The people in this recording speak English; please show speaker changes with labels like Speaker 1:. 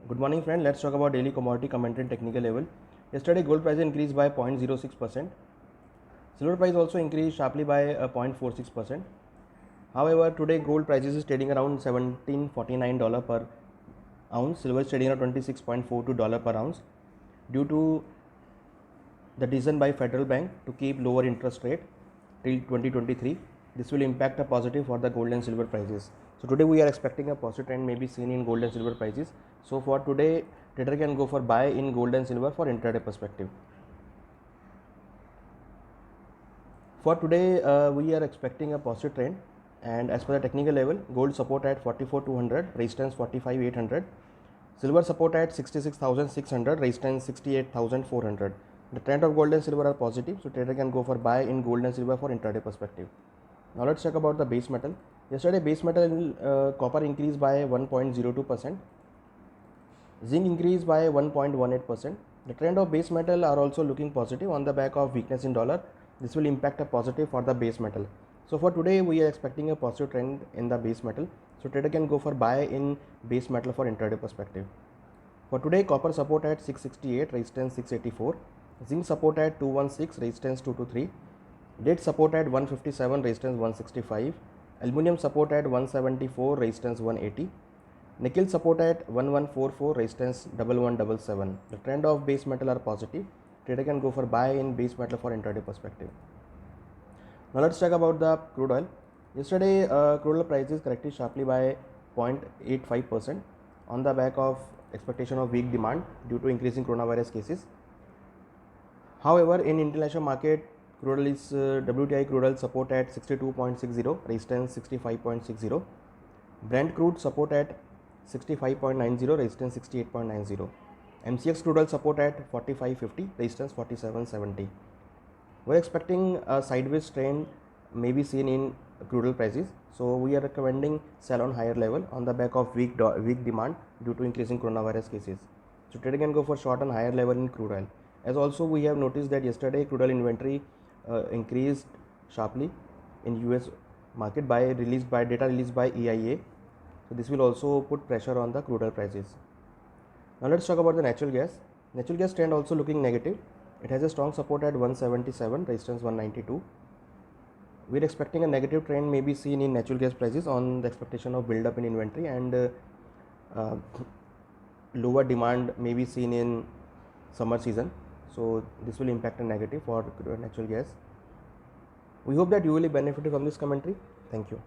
Speaker 1: Good morning, friend. Let's talk about daily commodity commentary technical level. Yesterday, gold price increased by 0.06%. Silver price also increased sharply by 0.46%. However, today gold prices is trading around $1749 per ounce. Silver is trading at $26.42 per ounce due to the decision by Federal Bank to keep lower interest rate till 2023. This will impact a positive for the gold and silver prices. So today we are expecting a positive trend may be seen in gold and silver prices. So for today, trader can go for buy in gold and silver for intraday perspective. For today, we are expecting a positive trend, and as per the technical level, gold support at 44,200, resistance 45,800, silver support at 66,600, resistance 68,400. The trend of gold and silver are positive, so trader can go for buy in gold and silver for intraday perspective. Now let's talk about the base metal. Yesterday, base metal copper increased by 1.02%, zinc increased by 1.18%. The trend of base metal are also looking positive on the back of weakness in dollar. This will impact a positive for the base metal. So for today, we are expecting a positive trend in the base metal. So trader can go for buy in base metal for intraday perspective. For today, copper support at 668, resistance 684, zinc support at 216, resistance 223, lead support at 157, resistance 165, aluminum support at 174, resistance 180, nickel support at 1144, resistance 1177. The trend of base metal are positive. Trader can go for buy in base metal for intraday perspective. Now let's talk about the crude oil. Yesterday, crude oil prices corrected sharply by 0.85% on the back of expectation of weak demand due to increasing coronavirus cases. However, in international market, crude oil is WTI crude oil support at 62.60, resistance 65.60. Brent crude support at 65.90, resistance 68.90. MCX crude oil support at 45.50, resistance 47.70. We're expecting a sideways trend may be seen in crude oil prices. So we are recommending sell on higher level on the back of weak demand due to increasing coronavirus cases. So trader can go for short on higher level in crude oil. As also we have noticed that yesterday crude oil inventory increased sharply in US market by data released by EIA. So this will also put pressure on the crude oil prices. Now let's talk about the natural gas. Natural gas trend also looking negative. It has a strong support at 177, resistance 192. We are expecting a negative trend may be seen in natural gas prices on the expectation of build up in inventory, and lower demand may be seen in summer season. So this will impact a negative for natural gas. We hope that you will be benefited from this commentary. Thank you.